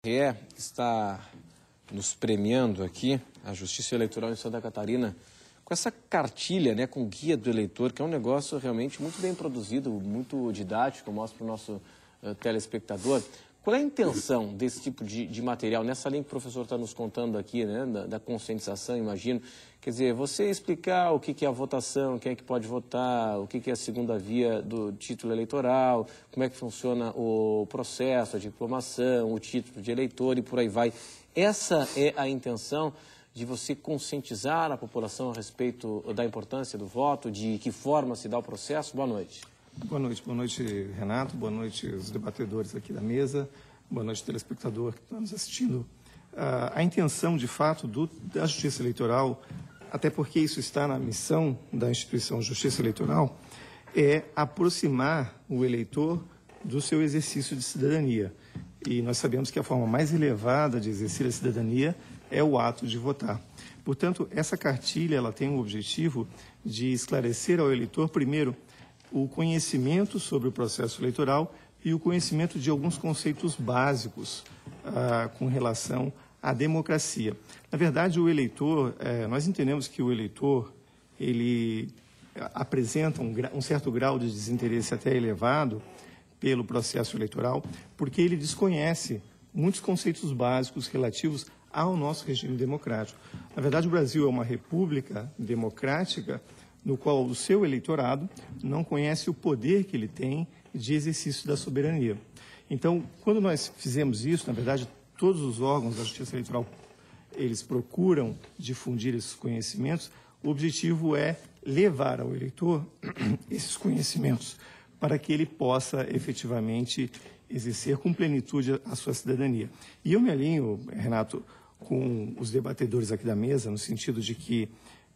TRE está nos premiando aqui, a Justiça Eleitoral em Santa Catarina, com essa cartilha, né, com guia do eleitor, que é um negócio realmente muito bem produzido, muito didático, eu mostro para o nosso telespectador. Qual é a intenção desse tipo de material, nessa linha que o professor está nos contando aqui, né, da conscientização, imagino? Quer dizer, você explicar o que é a votação, quem é que pode votar, o que é a segunda via do título eleitoral, como é que funciona o processo, a diplomação, o título de eleitor e por aí vai. Essa é a intenção de você conscientizar a população a respeito da importância do voto, de que forma se dá o processo? Boa noite, Renato, boa noite os debatedores aqui da mesa, boa noite telespectador que está nos assistindo. A intenção, de fato, da Justiça Eleitoral, até porque isso está na missão da instituição Justiça Eleitoral, é aproximar o eleitor do seu exercício de cidadania. E nós sabemos que a forma mais elevada de exercer a cidadania é o ato de votar. Portanto, essa cartilha ela tem o objetivo de esclarecer ao eleitor, primeiro, o conhecimento sobre o processo eleitoral e o conhecimento de alguns conceitos básicos com relação à democracia. Na verdade, o eleitor, nós entendemos que o eleitor, ele apresenta um certo grau de desinteresse até elevado pelo processo eleitoral, porque ele desconhece muitos conceitos básicos relativos ao nosso regime democrático. Na verdade, o Brasil é uma república democrática no qual o seu eleitorado não conhece o poder que ele tem de exercício da soberania. Então, quando nós fizemos isso, na verdade, todos os órgãos da Justiça Eleitoral, eles procuram difundir esses conhecimentos. O objetivo é levar ao eleitor esses conhecimentos para que ele possa efetivamente exercer com plenitude a sua cidadania. E eu me alinho, Renato, com os debatedores aqui da mesa, no sentido de que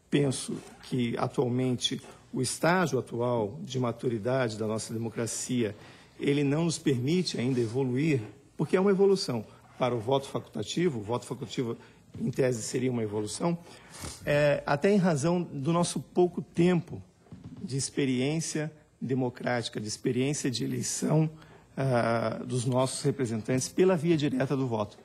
penso que, atualmente, o estágio atual de maturidade da nossa democracia, ele não nos permite ainda evoluir, porque é uma evolução para o voto facultativo, em tese, seria uma evolução, até em razão do nosso pouco tempo de experiência democrática, de experiência de eleição dos nossos representantes pela via direta do voto.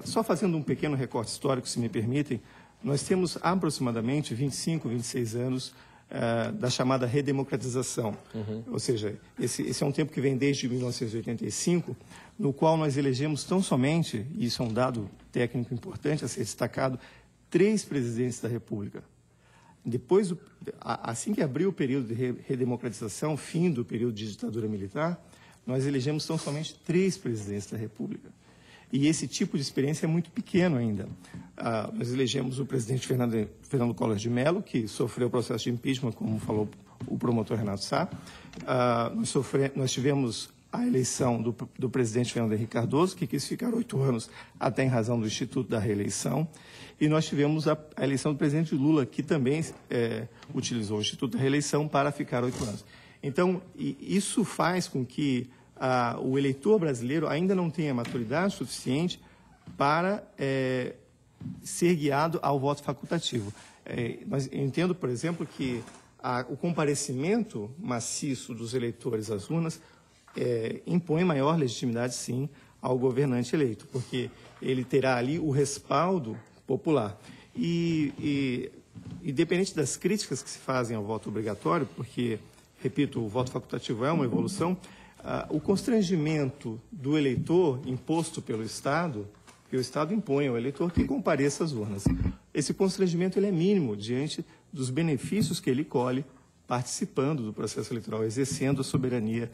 Só fazendo um pequeno recorte histórico, se me permitem, nós temos aproximadamente 25, 26 anos da chamada redemocratização. Ou seja, esse é um tempo que vem desde 1985, no qual nós elegemos tão somente, e isso é um dado técnico importante a ser destacado, 3 presidentes da República. Depois, assim que abriu o período de redemocratização, fim do período de ditadura militar, nós elegemos tão somente 3 presidentes da República. E esse tipo de experiência é muito pequeno ainda. Nós elegemos o presidente Fernando Collor de Mello, que sofreu o processo de impeachment, como falou o promotor Renato Sá. Nós tivemos a eleição do presidente Fernando Henrique Cardoso, que quis ficar 8 anos, até em razão do Instituto da Reeleição. E nós tivemos a eleição do presidente Lula, que também utilizou o Instituto da Reeleição para ficar 8 anos. Então, isso faz com que o eleitor brasileiro ainda não tenha maturidade suficiente para ser guiado ao voto facultativo. Eu entendo, por exemplo, que o comparecimento maciço dos eleitores às urnas impõe maior legitimidade, sim, ao governante eleito, porque ele terá ali o respaldo popular. E independente das críticas que se fazem ao voto obrigatório, porque, repito, o voto facultativo é uma evolução, o constrangimento do eleitor imposto pelo Estado, que o Estado impõe ao eleitor que compareça às urnas. Esse constrangimento ele é mínimo diante dos benefícios que ele colhe participando do processo eleitoral, exercendo a soberania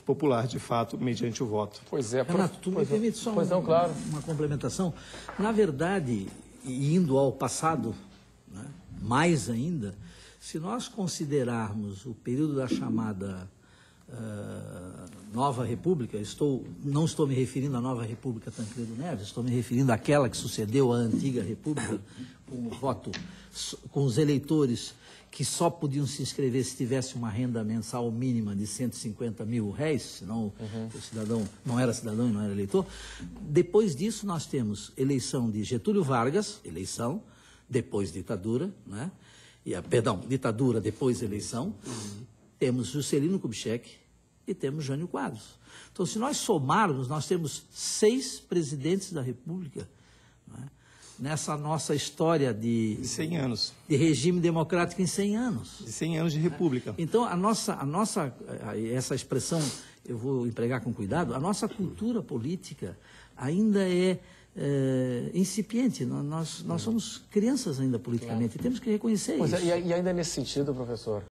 popular, de fato, mediante o voto. Pois é. Renato, tu me permite só uma complementação? Na verdade, indo ao passado, né, mais ainda, se nós considerarmos o período da chamada Nova República, não estou me referindo à Nova República Tancredo Neves, estou me referindo àquela que sucedeu à antiga República, com o voto, com os eleitores que só podiam se inscrever se tivesse uma renda mensal mínima de 150 mil réis, senão o cidadão não era cidadão e não era eleitor. Depois disso, nós temos eleição de Getúlio Vargas, eleição, depois ditadura, né? Ditadura, depois eleição. Temos Juscelino Kubitschek, e temos Jânio Quadros. Então, se nós somarmos, nós temos 6 presidentes da República, não é? Nessa nossa história de 100 anos. De regime democrático em 100 anos. De 100 anos de república. Então, essa expressão, eu vou empregar com cuidado, a nossa cultura política ainda é incipiente. Nós somos crianças ainda politicamente, e temos que reconhecer isso. E ainda nesse sentido, professor,